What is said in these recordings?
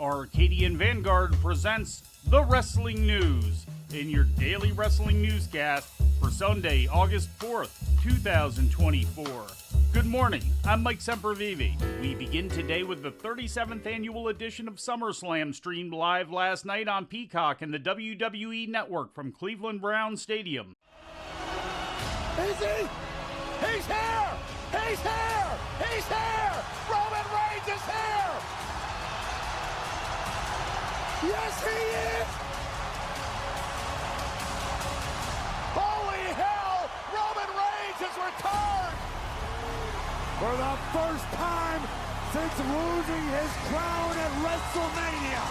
Arcadian Vanguard presents The Wrestling News in your daily wrestling newscast for Sunday, August 4th, 2024. Good morning, I'm Mike Sempervive. We begin today with the 37th annual edition of SummerSlam, streamed live last night on Peacock and the WWE Network from Cleveland Browns Stadium. Is he? He's here! He's here! He's here! Roman Reigns is here! Yes, he is! Holy hell! Roman Reigns has returned! For the first time since losing his crown at WrestleMania!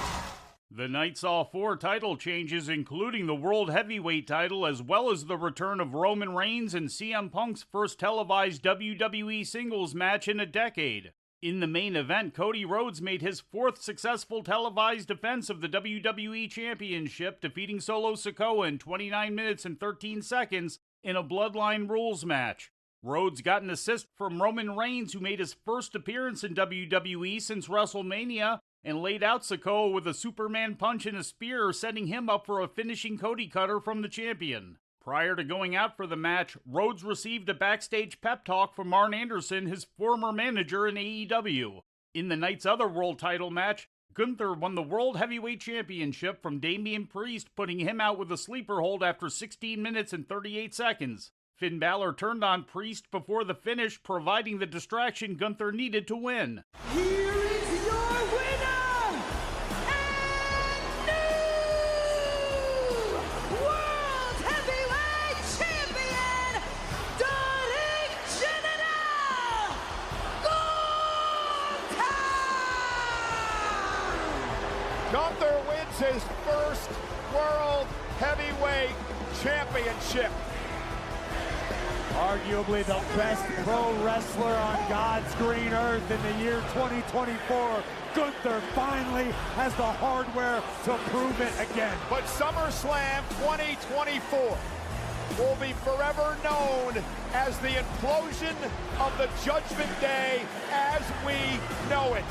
The night saw 4 title changes, including the World Heavyweight title, as well as the return of Roman Reigns and CM Punk's first televised WWE singles match in a decade. In the main event, Cody Rhodes made his 4th successful televised defense of the WWE Championship, defeating Solo Sikoa in 29 minutes and 13 seconds in a Bloodline Rules match. Rhodes got an assist from Roman Reigns, who made his first appearance in WWE since WrestleMania, and laid out Sikoa with a Superman punch and a spear, setting him up for a finishing Cody cutter from the champion. Prior to going out for the match, Rhodes received a backstage pep talk from Arn Anderson, his former manager in AEW. In the night's other world title match, Gunther won the World Heavyweight Championship from Damian Priest, putting him out with a sleeper hold after 16 minutes and 38 seconds. Finn Balor turned on Priest before the finish, providing the distraction Gunther needed to win. Here is your winner, and new World Heavyweight Champion, Darling General Gunther! Gunther wins his first World Heavyweight Championship. Arguably the best pro wrestler on God's green earth in the year 2024. Gunther finally has the hardware to prove it again. But SummerSlam 2024 will be forever known as the implosion of the Judgment Day as we know it.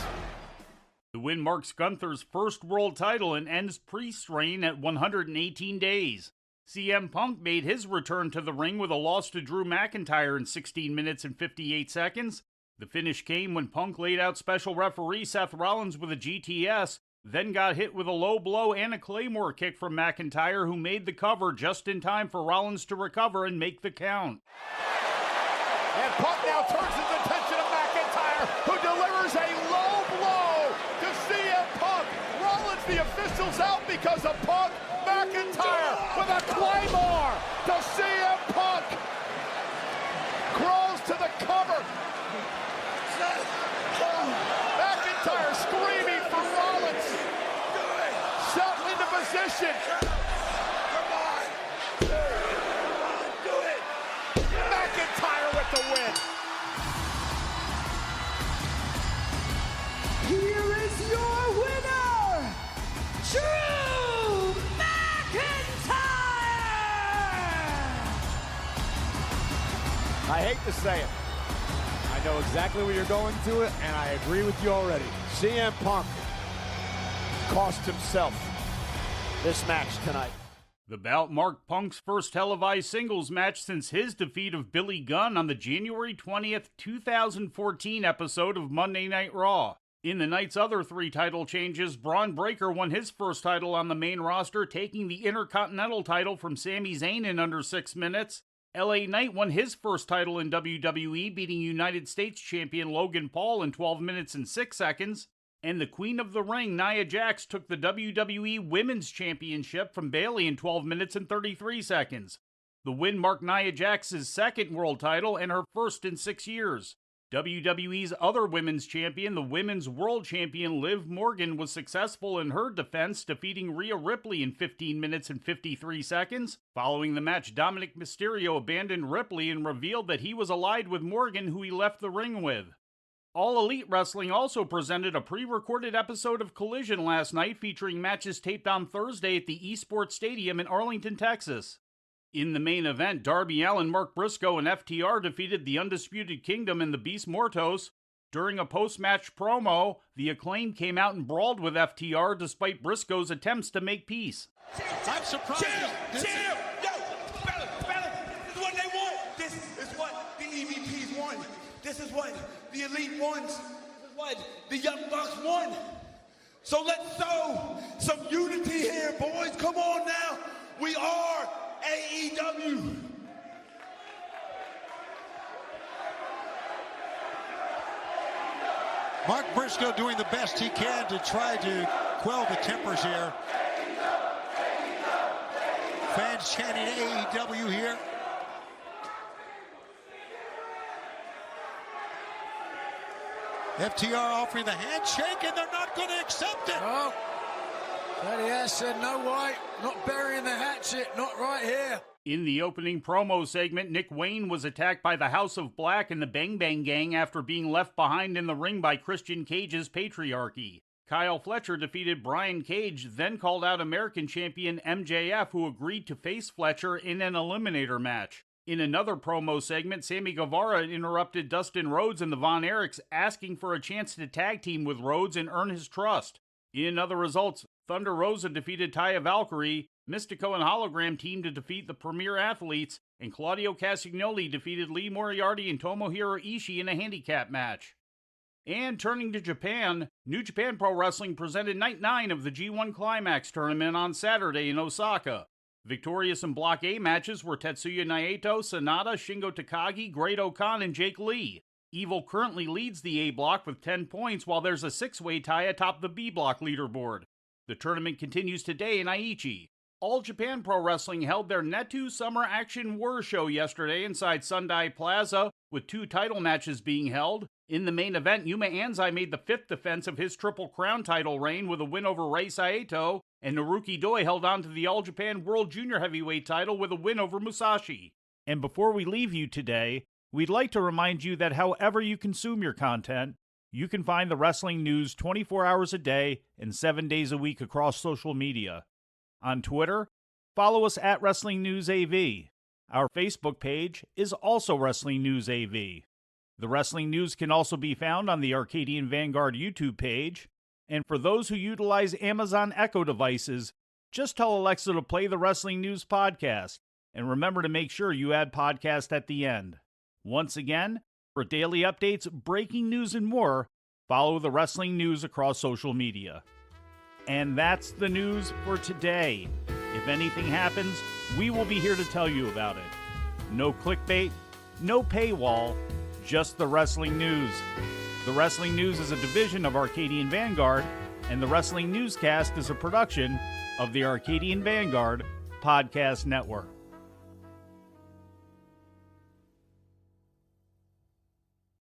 The win marks Gunther's first world title and ends Priest's reign at 118 days. CM Punk made his return to the ring with a loss to Drew McIntyre in 16 minutes and 58 seconds. The finish came when Punk laid out special referee Seth Rollins with a GTS, then got hit with a low blow and a Claymore kick from McIntyre, who made the cover just in time for Rollins to recover and make the count. And Punk now turns his attention to McIntyre, who delivers a low blow to CM Punk. Rollins, the officials, out because of Punk. McIntyre with a Claymore to CM Punk. Crawls to the cover. McIntyre screaming for Rollins. Settled into position. Come on, do it. McIntyre with the win. Here is your winner, Drew McIntyre! I hate to say it. I know exactly where you're going to it, and I agree with you already. CM Punk cost himself this match tonight. The bout marked Punk's first televised singles match since his defeat of Billy Gunn on the January 20th, 2014 episode of Monday Night Raw. In the night's other 3 title changes, Braun Breaker won his first title on the main roster, taking the Intercontinental title from Sami Zayn in under 6 minutes. LA Knight won his first title in WWE, beating United States champion Logan Paul in 12 minutes and 6 seconds. And the Queen of the Ring, Nia Jax, took the WWE Women's Championship from Bayley in 12 minutes and 33 seconds. The win marked Nia Jax's second world title and her first in 6 years. WWE's other women's champion, the Women's World Champion Liv Morgan, was successful in her defense, defeating Rhea Ripley in 15 minutes and 53 seconds. Following the match, Dominic Mysterio abandoned Ripley and revealed that he was allied with Morgan, who he left the ring with. All Elite Wrestling also presented a pre-recorded episode of Collision last night, featuring matches taped on Thursday at the Esports Stadium in Arlington, Texas. In the main event, Darby Allin, Mark Briscoe, and FTR defeated the Undisputed Kingdom and the Beast Mortos. During a post-match promo, the Acclaim came out and brawled with FTR despite Brisco's attempts to make peace. I'm surprised. Chill! Yo, fellas, this is what they want. This is what the EVPs want. This is what the Elite wants. This is what the Young Bucks want. So let's sow some unity here, boys. Come on now. We are AEW. Mark Brisco doing the best he can to try to quell the tempers here. Fans chanting AEW here. FTR offering the handshake, and they're not going to accept it. Oh, Daddy Ash said no way, not burying the hatchet, not right here. In the opening promo segment, Nick Wayne was attacked by the House of Black and the Bang Bang Gang after being left behind in the ring by Christian Cage's Patriarchy. Kyle Fletcher defeated Brian Cage, then called out American champion MJF, who agreed to face Fletcher in an eliminator match. In another promo segment, Sammy Guevara interrupted Dustin Rhodes and the Von Erichs, asking for a chance to tag team with Rhodes and earn his trust. In other results, Thunder Rosa defeated Taya Valkyrie, Mystico and Hologram teamed to defeat the Premier Athletes, and Claudio Castagnoli defeated Lee Moriarty and Tomohiro Ishii in a handicap match. And turning to Japan, New Japan Pro Wrestling presented Night 9 of the G1 Climax tournament on Saturday in Osaka. Victorious in Block A matches were Tetsuya Naito, Sanada, Shingo Takagi, Great Okan, and Jake Lee. Evil currently leads the A block with 10 points, while there's a 6-way tie atop the B block leaderboard. The tournament continues today in Aichi. All Japan Pro Wrestling held their Netu Summer Action War show yesterday inside Sundai Plaza, with 2 title matches being held. In the main event, Yuma Anzai made the 5th defense of his Triple Crown title reign with a win over Rei Saito, and Naruki Doi held on to the All Japan World Junior Heavyweight title with a win over Musashi. And before we leave you today, we'd like to remind you that however you consume your content, you can find the wrestling news 24 hours a day and 7 days a week across social media. On Twitter, follow us at Wrestling News AV. Our Facebook page is also Wrestling News AV. The Wrestling News can also be found on the Arcadian Vanguard YouTube page. And for those who utilize Amazon Echo devices, just tell Alexa to play the Wrestling News podcast. And remember to make sure you add podcast at the end. Once again, for daily updates, breaking news, and more, follow the Wrestling News across social media. And that's the news for today. If anything happens, we will be here to tell you about it. No clickbait, no paywall, just the Wrestling News. The Wrestling News is a division of Arcadian Vanguard, and the Wrestling Newscast is a production of the Arcadian Vanguard Podcast Network.